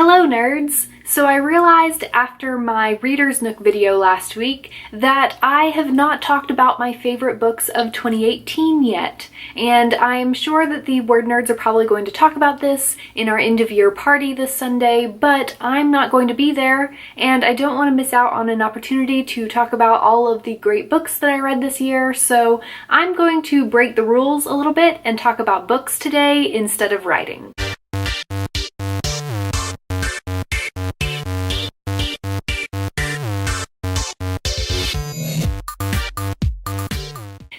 Hello nerds! So I realized after my Reader's Nook video last week that I have not talked about my favorite books of 2018 yet, and I'm sure that the Word Nerds are probably going to talk about this in our end of year party this Sunday, but I'm not going to be there, and I don't want to miss out on an opportunity to talk about all of the great books that I read this year, so I'm going to break the rules a little bit and talk about books today instead of writing.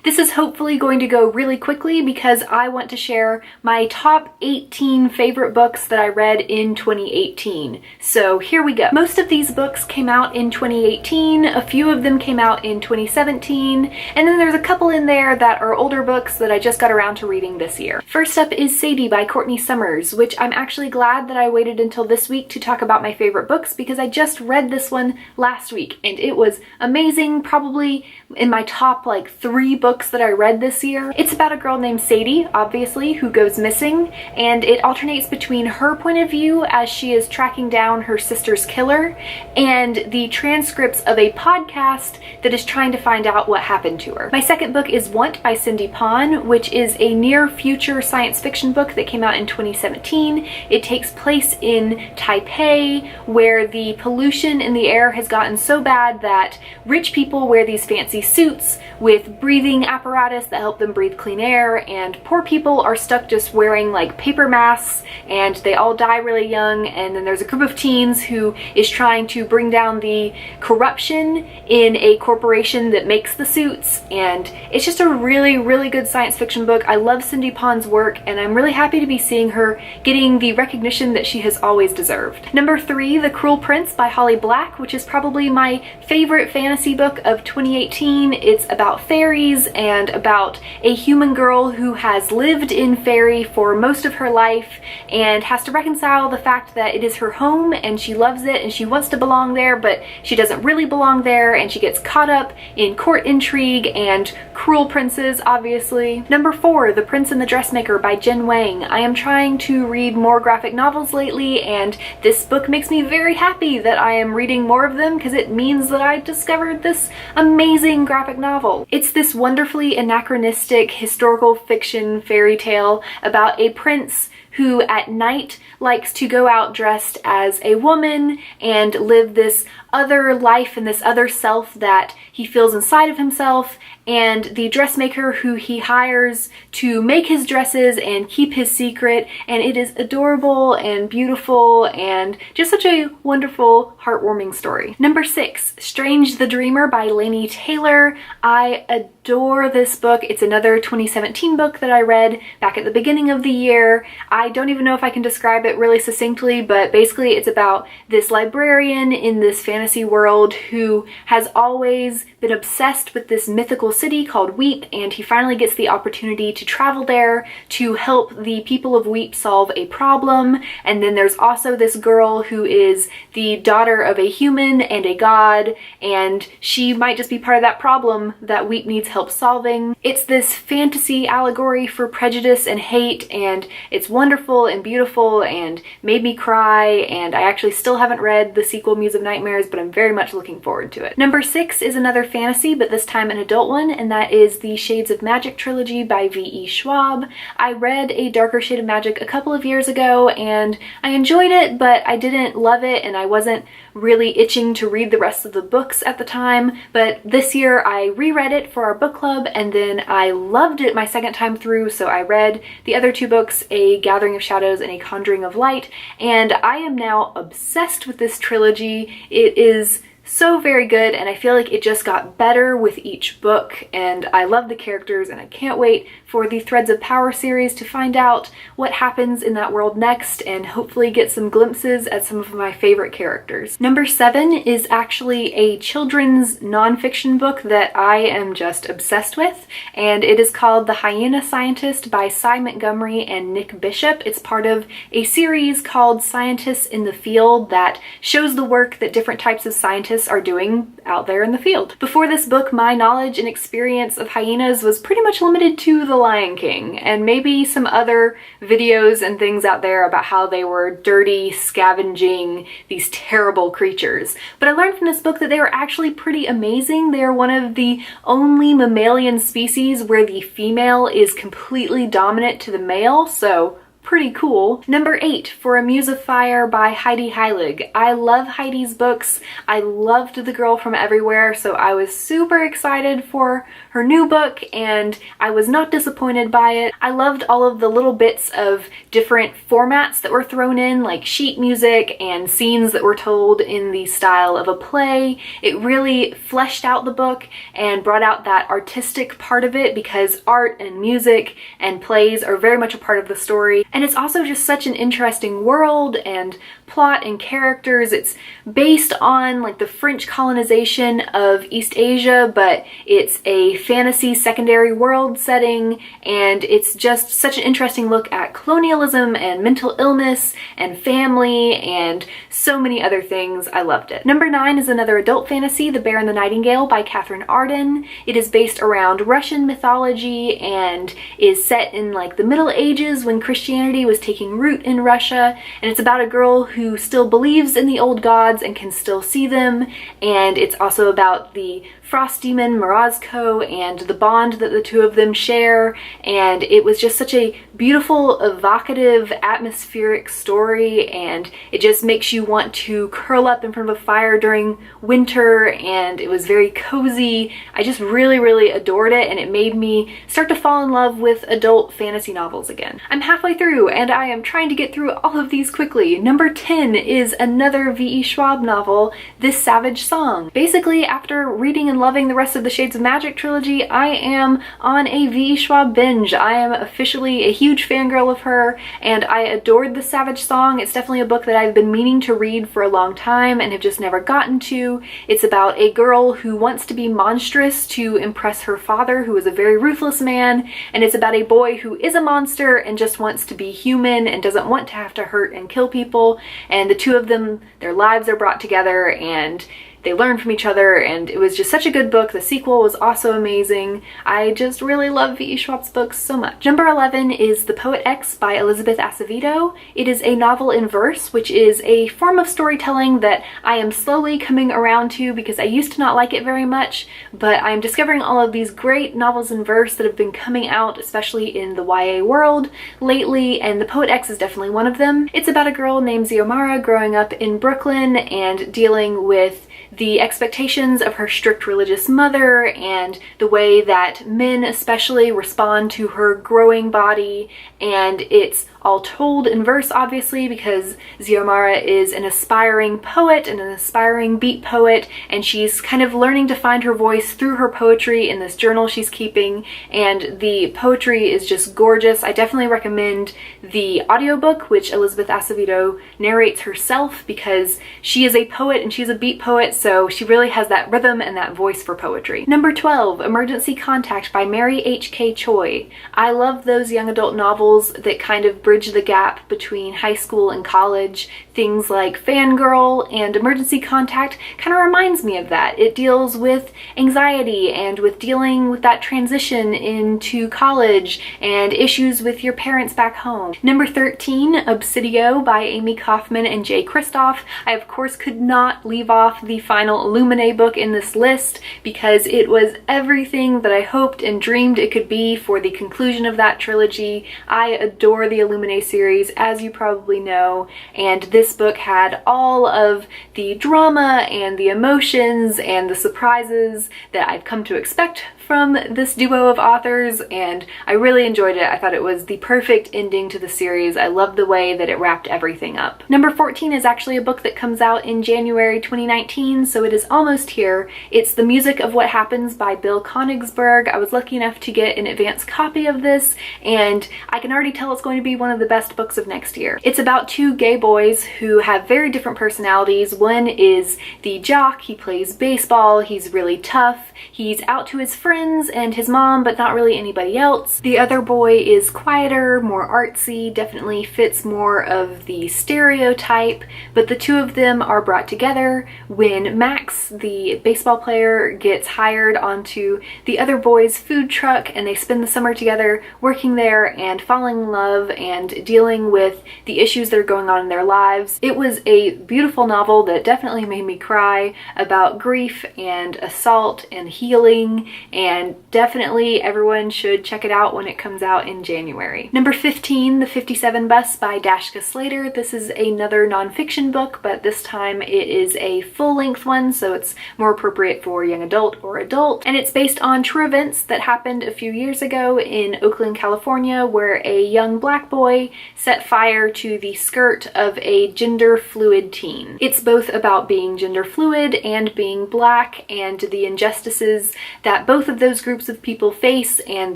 This is hopefully going to go really quickly because I want to share my top 18 favorite books that I read in 2018. So here we go. Most of these books came out in 2018, a few of them came out in 2017, and then there's a couple in there that are older books that I just got around to reading this year. First up is SADIE by Courtney Summers, which I'm actually glad that I waited until this week to talk about my favorite books because I just read this one last week and it was amazing, probably in my top like 3 books that I read this year. It's about a girl named SADIE, obviously, who goes missing, and it alternates between her point of view as she is tracking down her sister's killer and the transcripts of a podcast that is trying to find out what happened to her. My second book is Want by Cindy Pon, which is a near future science fiction book that came out in 2017. It takes place in Taipei, where the pollution in the air has gotten so bad that rich people wear these fancy suits with breathing apparatus that help them breathe clean air, and poor people are stuck just wearing like paper masks and they all die really young. And then there's a group of teens who is trying to bring down the corruption in a corporation that makes the suits, and it's just a really good science fiction book. I love Cindy Pon's work and I'm really happy to be seeing her getting the recognition that she has always deserved. Number 3, The Cruel Prince by Holly Black, which is probably my favorite fantasy book of 2018. It's about fairies and about a human girl who has lived in fairy for most of her life and has to reconcile the fact that it is her home and she loves it and she wants to belong there, but she doesn't really belong there, and she gets caught up in court intrigue and cruel princes, obviously. Number 4, The Prince and the Dressmaker by Jen Wang. I am trying to read more graphic novels lately, and this book makes me very happy that I am reading more of them because it means that I discovered this amazing graphic novel. It's this wonderfully anachronistic historical fiction fairy tale about a prince who at night likes to go out dressed as a woman and live this other life and this other self that he feels inside of himself, and the dressmaker who he hires to make his dresses and keep his secret, and it is adorable and beautiful and just such a wonderful, heartwarming story. Number 6, Strange the Dreamer by Lain Taylor. I adore this book. It's another 2017 book that I read back at the beginning of the year. I don't even know if I can describe it really succinctly, but basically it's about this librarian in this fantasy world who has always been obsessed with this mythical city called Weep, and he finally gets the opportunity to travel there to help the people of Weep solve a problem. And then there's also this girl who is the daughter of a human and a god, and she might just be part of that problem that Weep needs help solving. It's this fantasy allegory for prejudice and hate, and it's wonderful and beautiful and made me cry, and I actually still haven't read the sequel Muse of Nightmares, but I'm very much looking forward to it. Number 6 is another fantasy, but this time an adult one, and that is the Shades of Magic trilogy by V.E. Schwab. I read A Darker Shade of Magic a couple of years ago and I enjoyed it, but I didn't love it and I wasn't really itching to read the rest of the books at the time. But this year I reread it for our book club and then I loved it my second time through, so I read the other 2 books, A Gathering of Shadows and A Conjuring of Light, and I am now obsessed with this trilogy. It is so very good, and I feel like it just got better with each book, and I love the characters, and I can't wait for the Threads of Power series to find out what happens in that world next and hopefully get some glimpses at some of my favorite characters. Number 7 is actually a children's nonfiction book that I am just obsessed with, and it is called The Hyena Scientist by Cy Montgomery and Nick Bishop. It's part of a series called Scientists in the Field that shows the work that different types of scientists scientists are doing out there in the field. Before this book, my knowledge and experience of hyenas was pretty much limited to The Lion King and maybe some other videos and things out there about how they were dirty, scavenging, these terrible creatures. But I learned from this book that they were actually pretty amazing. They are one of the only mammalian species where the female is completely dominant to the male, so pretty cool. Number 8, For a Muse of Fire by Heidi Heilig. I love Heidi's books. I loved The Girl from Everywhere, so I was super excited for her new book, and I was not disappointed by it. I loved all of the little bits of different formats that were thrown in, like sheet music and scenes that were told in the style of a play. It really fleshed out the book and brought out that artistic part of it, because art and music and plays are very much a part of the story. And it's also just such an interesting world and plot and characters. It's based on like the French colonization of East Asia, but it's a fantasy secondary world setting, and it's just such an interesting look at colonialism and mental illness and family and so many other things. I loved it. Number 9 is another adult fantasy, The Bear and the Nightingale by Katherine Arden. It is based around Russian mythology and is set in like the Middle Ages when Christianity was taking root in Russia, and it's about a girl who still believes in the old gods and can still see them, and it's also about the frost demon Morozko and the bond that the two of them share, and it was just such a beautiful, evocative, atmospheric story, and it just makes you want to curl up in front of a fire during winter, and it was very cozy. I just really adored it, and it made me start to fall in love with adult fantasy novels again. I'm halfway through, and I am trying to get through all of these quickly. Number 10 is another V.E. Schwab novel, This Savage Song. Basically, after reading and loving the rest of the Shades of Magic trilogy, I am on a V.E. Schwab binge. I am officially a huge fangirl of her, and I adored The Savage Song. It's definitely a book that I've been meaning to read for a long time and have just never gotten to. It's about a girl who wants to be monstrous to impress her father, who is a very ruthless man, and it's about a boy who is a monster and just wants to be human and doesn't want to have to hurt and kill people, and the two of them, their lives are brought together and they learn from each other, and it was just such a good book. The sequel was also amazing. I just really love V.E. Schwab's books so much. Number 11 is The POETX by Elizabeth Acevedo. It is a novel in verse, which is a form of storytelling that I am slowly coming around to because I used to not like it very much, but I'm discovering all of these great novels in verse that have been coming out, especially in the YA world lately, and The POETX is definitely one of them. It's about a girl named Xiomara growing up in Brooklyn and dealing with the expectations of her strict religious mother and the way that men especially respond to her growing body, and it's all told in verse obviously because Xiomara is an aspiring poet and an aspiring beat poet, and she's kind of learning to find her voice through her poetry in this journal she's keeping, and the poetry is just gorgeous. I definitely recommend the audiobook, which Elizabeth Acevedo narrates herself, because she is a poet and she's a beat poet, so she really has that rhythm and that voice for poetry. Number 12, Emergency Contact by Mary H.K. Choi. I love those young adult novels that kind of bridge the gap between high school and college. Things like Fangirl and Emergency Contact kind of reminds me of that. It deals with anxiety and with dealing with that transition into college and issues with your parents back home. Number 13, OBSIDIO by Amie Kaufman and Jay Kristoff. I of course could not leave off the final Illuminae book in this list because it was everything that I hoped and dreamed it could be for the conclusion of that trilogy. I adore the Illuminae series, as you probably know, and this book had all of the drama and the emotions and the surprises that I've come to expect from this duo of authors, and I really enjoyed it. I thought it was the perfect ending to the series. I loved the way that it wrapped everything up. Number 14 is actually a book that comes out in January 2019, so it is almost here. It's The Music of What Happens by Bill Konigshers. I was lucky enough to get an advance copy of this, and I can already tell it's going to be one of the best books of next year. It's about two gay boys who have very different personalities. One is the jock. He plays baseball. He's really tough. He's out to his friends friends and his mom, but not really anybody else. The other boy is quieter, more artsy, definitely fits more of the stereotype, but the two of them are brought together when Max, the baseball player, gets hired onto the other boy's food truck, and they spend the summer together working there and falling in love and dealing with the issues that are going on in their lives. It was a beautiful novel that definitely made me cry about grief and assault and healing, and definitely everyone should check it out when it comes out in January. Number 15, The 57 Bus by Dashka Slater. This is another nonfiction book, but this time it is a full-length one, so it's more appropriate for young adult or adult, and it's based on true events that happened a few years ago in Oakland, California, where a young black boy set fire to the skirt of a gender fluid teen. It's both about being gender fluid and being black, and the injustices that both of those groups of people face and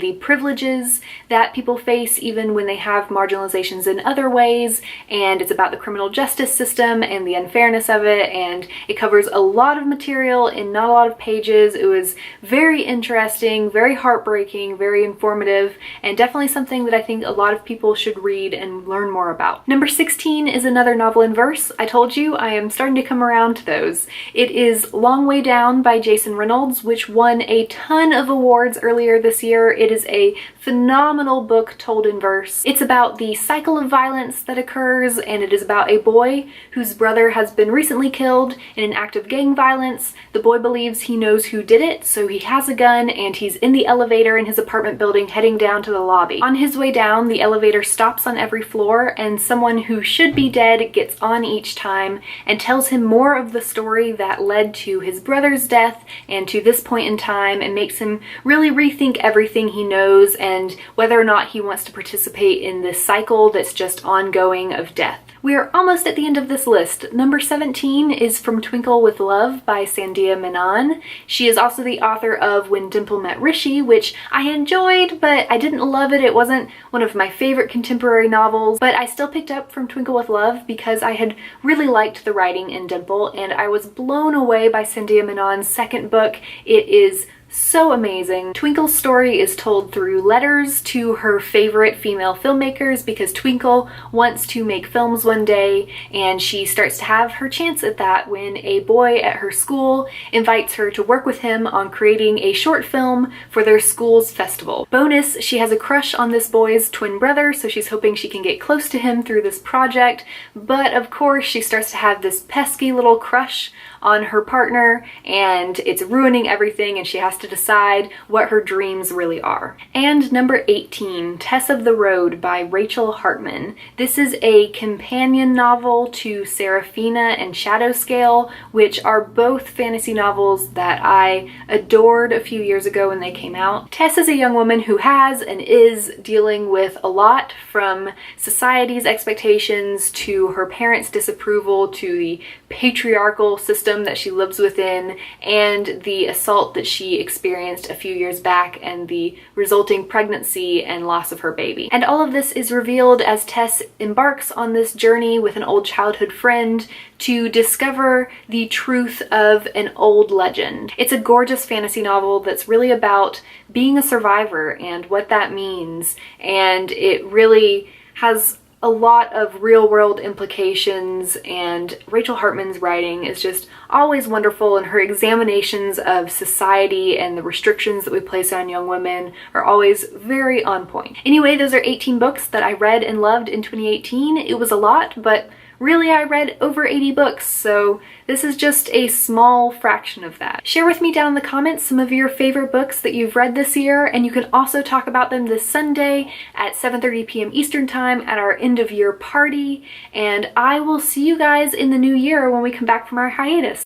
the privileges that people face even when they have marginalizations in other ways. And it's about the criminal justice system and the unfairness of it, and it covers a lot of material in not a lot of pages. It was very interesting, very heartbreaking, very informative, and definitely something that I think a lot of people should read and learn more about. Number 16 is another novel in verse. I told you I am starting to come around to those. It is Long Way Down by Jason Reynolds, which won a ton of awards earlier this year. It is a phenomenal book told in verse. It's about the cycle of violence that occurs, and it is about a boy whose brother has been recently killed in an act of gang violence. The boy believes he knows who did it, so he has a gun and he's in the elevator in his apartment building heading down to the lobby. On his way down, the elevator stops on every floor, and someone who should be dead gets on each time and tells him more of the story that led to his brother's death and to this point in time, and makes him really rethink everything he knows and whether or not he wants to participate in this cycle that's just ongoing of death. We are almost at the end of this list. Number 17 is From Twinkle with Love by Sandhya Menon. She is also the author of When Dimple Met Rishi, which I enjoyed, but I didn't love it. It wasn't one of my favorite contemporary novels, but I still picked up From Twinkle with Love because I had really liked the writing in Dimple, and I was blown away by Sandhya Menon's second book. It is so amazing. Twinkle's story is told through letters to her favorite female filmmakers, because Twinkle wants to make films one day, and she starts to have her chance at that when a boy at her school invites her to work with him on creating a short film for their school's festival. Bonus, she has a crush on this boy's twin brother, so she's hoping she can get close to him through this project, but of course she starts to have this pesky little crush on her partner, and it's ruining everything, and she has to decide what her dreams really are. And number 18, Tess of the Road by Rachel Hartman. This is a companion novel to Seraphina and Shadowscale, which are both fantasy novels that I adored a few years ago when they came out. Tess is a young woman who has and is dealing with a lot, from society's expectations to her parents' disapproval to the patriarchal system that she lives within, and the assault that she experienced a few years back and the resulting pregnancy and loss of her baby. And all of this is revealed as Tess embarks on this journey with an old childhood friend to discover the truth of an old legend. It's a gorgeous fantasy novel that's really about being a survivor and what that means, and it really has a lot of real-world implications, and Rachel Hartman's writing is just always wonderful, and her examinations of society and the restrictions that we place on young women are always very on point. Anyway, those are 18 books that I read and loved in 2018. It was a lot, but really I read over 80 books, so this is just a small fraction of that. Share with me down in the comments some of your favorite books that you've read this year, and you can also talk about them this Sunday at 7:30 p.m. Eastern Time at our end of year party, and I will see you guys in the new year when we come back from our hiatus.